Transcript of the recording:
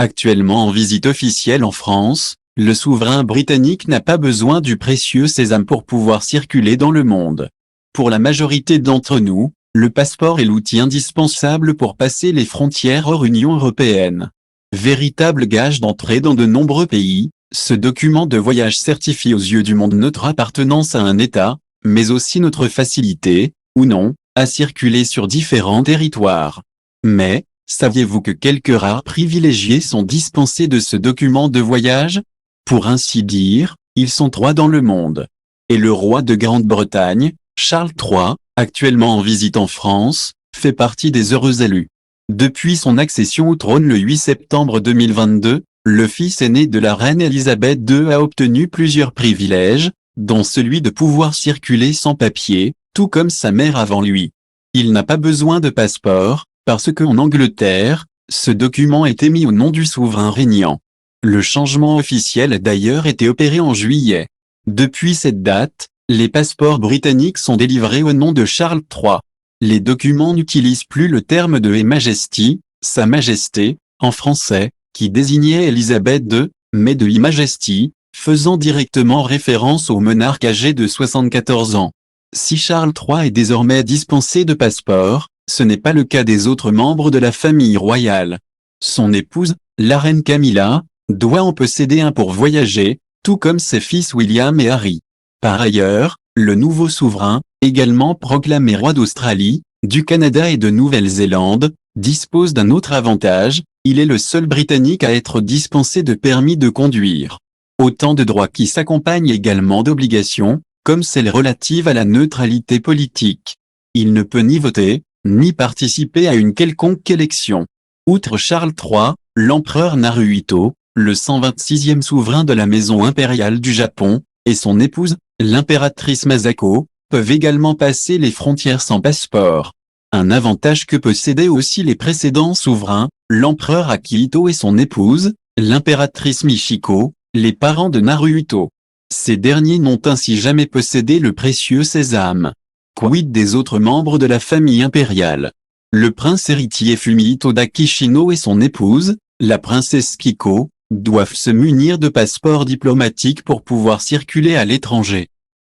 Actuellement en visite officielle en France, le souverain britannique n'a pas besoin du précieux sésame pour pouvoir circuler dans le monde. Pour la majorité d'entre nous, le passeport est l'outil indispensable pour passer les frontières hors Union européenne. Véritable gage d'entrée dans de nombreux pays, ce document de voyage certifie aux yeux du monde notre appartenance à un État, mais aussi notre facilité, ou non, à circuler sur différents territoires. Mais, saviez-vous que quelques rares privilégiés sont dispensés de ce document de voyage? Pour ainsi dire, ils sont 3 dans le monde. Et le roi de Grande-Bretagne, Charles III, actuellement en visite en France, fait partie des heureux élus. Depuis son accession au trône le 8 septembre 2022, le fils aîné de la reine Elisabeth II a obtenu plusieurs privilèges, dont celui de pouvoir circuler sans papier, tout comme sa mère avant lui. Il n'a pas besoin de passeport, parce qu'en Angleterre, ce document est émis au nom du souverain régnant. Le changement officiel a d'ailleurs été opéré en juillet. Depuis cette date, les passeports britanniques sont délivrés au nom de Charles III. Les documents n'utilisent plus le terme de Her Majesty, Sa Majesté, en français, qui désignait Elisabeth II, mais de Her Majesty, faisant directement référence au monarque âgé de 74 ans. Si Charles III est désormais dispensé de passeport, ce n'est pas le cas des autres membres de la famille royale. Son épouse, la reine Camilla, doit en posséder un pour voyager, tout comme ses fils William et Harry. Par ailleurs, le nouveau souverain, également proclamé roi d'Australie, du Canada et de Nouvelle-Zélande, dispose d'un autre avantage, il est le seul Britannique à être dispensé de permis de conduire. Autant de droits qui s'accompagnent également d'obligations, comme celle relative à la neutralité politique. Il ne peut ni voter, ni participer à une quelconque élection. Outre Charles III, l'empereur Naruhito, le 126e souverain de la maison impériale du Japon, et son épouse, l'impératrice Masako, peuvent également passer les frontières sans passeport. Un avantage que possédaient aussi les précédents souverains, l'empereur Akihito et son épouse, l'impératrice Michiko, les parents de Naruhito. Ces derniers n'ont ainsi jamais possédé le précieux sésame. Quid des autres membres de la famille impériale? Le prince héritier Fumihito d'Akishino et son épouse, la princesse Kiko, doivent se munir de passeports diplomatiques pour pouvoir circuler à l'étranger.